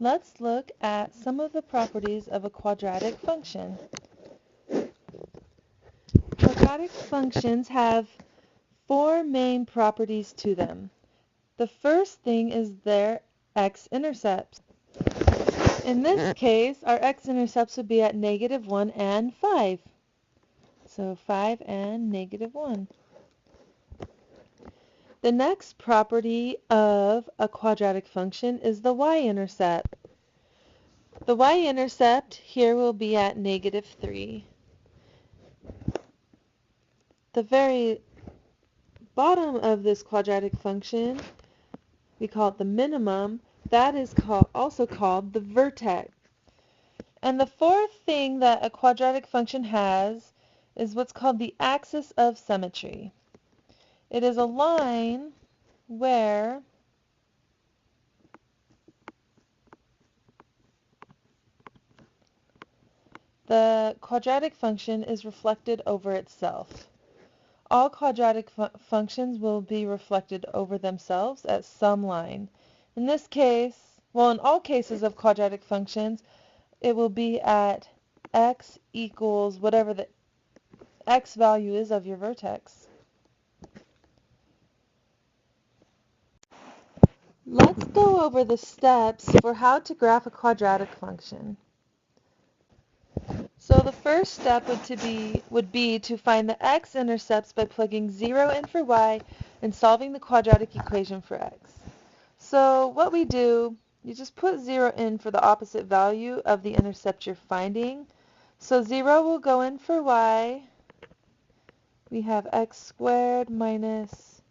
Let's look at some of the properties of a quadratic function. Quadratic functions have four main properties to them. The first thing is their x-intercepts. In this case, our x-intercepts would be at -1 and 5. So 5 and -1. The next property of a quadratic function is the y-intercept. The y-intercept here will be at -3. The very bottom of this quadratic function, we call it the minimum, that is also called the vertex. And the fourth thing that a quadratic function has is what's called the axis of symmetry. It is a line where the quadratic function is reflected over itself. All quadratic functions will be reflected over themselves at some line. In this case, well, in all cases of quadratic functions, it will be at x equals whatever the x value is of your vertex. Let's go over the steps for how to graph a quadratic function. So the first step would be to find the x-intercepts by plugging 0 in for y and solving the quadratic equation for x. So what we do, you just put 0 in for the opposite value of the intercept you're finding. So 0 will go in for y. We have x squared minus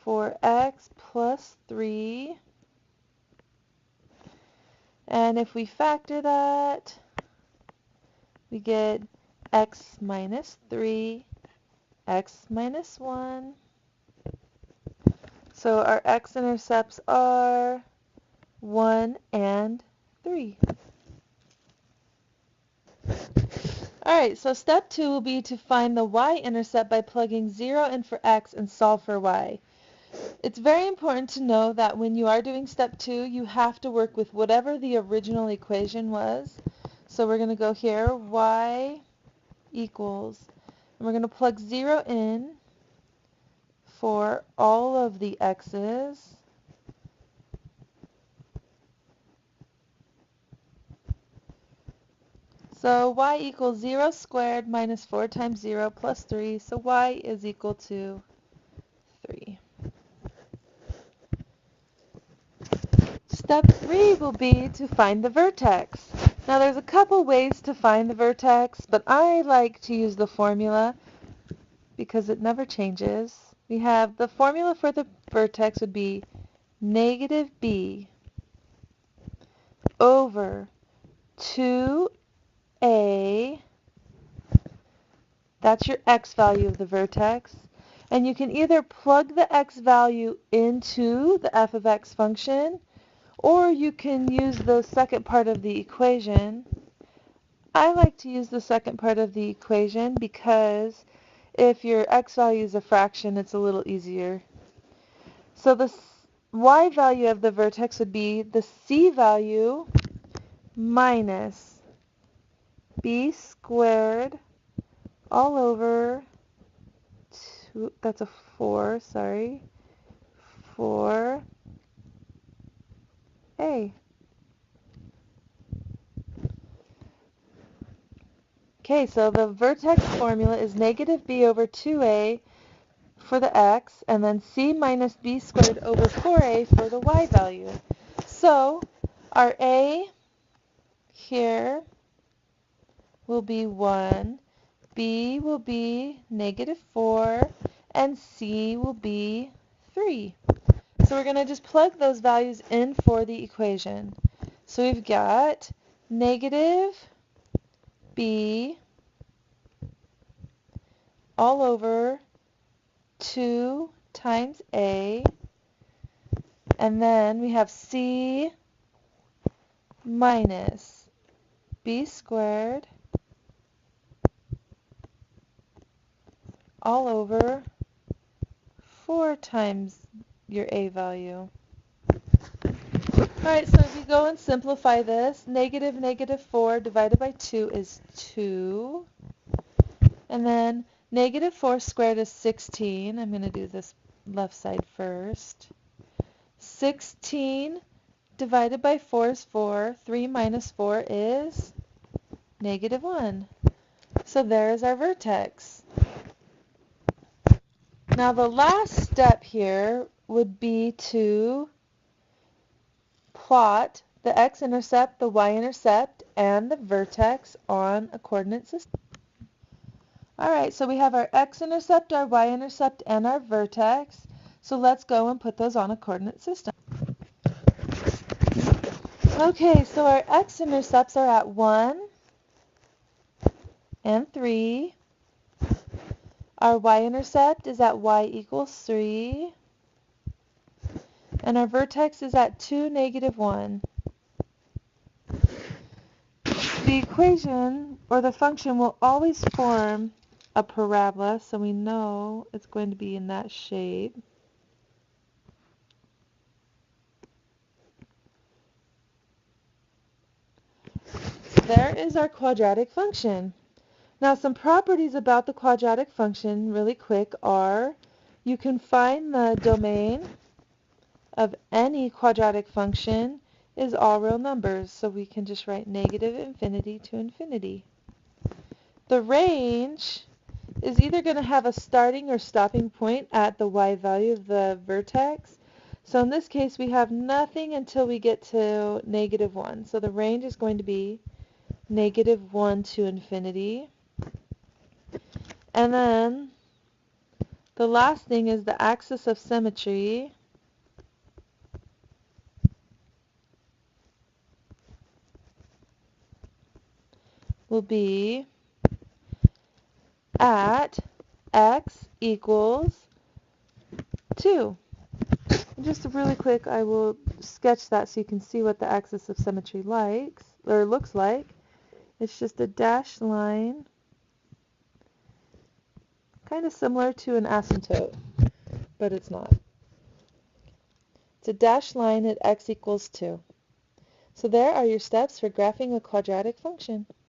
4x plus 3. And if we factor that, we get x minus 3, x minus 1. So our x-intercepts are 1 and 3. Alright, so step 2 will be to find the y-intercept by plugging 0 in for x and solve for y. It's very important to know that when you are doing step 2, you have to work with whatever the original equation was. So we're going to go here, y equals, and we're going to plug 0 in for all of the x's. So y equals 0 squared minus 4 times 0 plus 3, so y is equal to 3. Step 3 will be to find the vertex. Now there's a couple ways to find the vertex, but I like to use the formula because it never changes. We have the formula for the vertex would be -b over 2a, that's your x value of the vertex, and you can either plug the x value into the f of x function, or you can use the second part of the equation. I like to use the second part of the equation because if your x value is a fraction, it's a little easier. So the y value of the vertex would be the c value minus b squared all over 2, that's a 4, sorry, 4a. Okay, so the vertex formula is -b over 2a for the x, and then c minus b squared over 4a for the y value. So our a here will be 1, b will be -4, and c will be 3. So we're going to just plug those values in for the equation. So we've got -b all over 2 times a, and then we have c minus b squared all over 4 times your a value. Alright, so if you go and simplify this. Negative 4 divided by 2 is 2. And then negative 4 squared is 16. I'm going to do this left side first. 16 divided by 4 is 4. 3 minus 4 is negative 1. So there is our vertex. Now the last step here would be to plot the X-intercept, the Y-intercept, and the vertex on a coordinate system. Alright, so we have our X-intercept, our Y-intercept, and our vertex. So let's go and put those on a coordinate system. Okay, so our X-intercepts are at 1 and 3. Our Y-intercept is at y equals 3. And our vertex is at 2, negative 1. The equation, or the function, will always form a parabola, so we know it's going to be in that shape. There is our quadratic function. Now some properties about the quadratic function really quick are you can find the domain of any quadratic function is all real numbers, so we can just write negative infinity to infinity. The range is either going to have a starting or stopping point at the y value of the vertex. So in this case we have nothing until we get to negative 1. So the range is going to be negative 1 to infinity. And then the last thing is the axis of symmetry. Will be at x equals 2. And just really quick, I will sketch that so you can see what the axis of symmetry looks like. It's just a dashed line, kind of similar to an asymptote, but it's not. It's a dashed line at x equals 2. So there are your steps for graphing a quadratic function.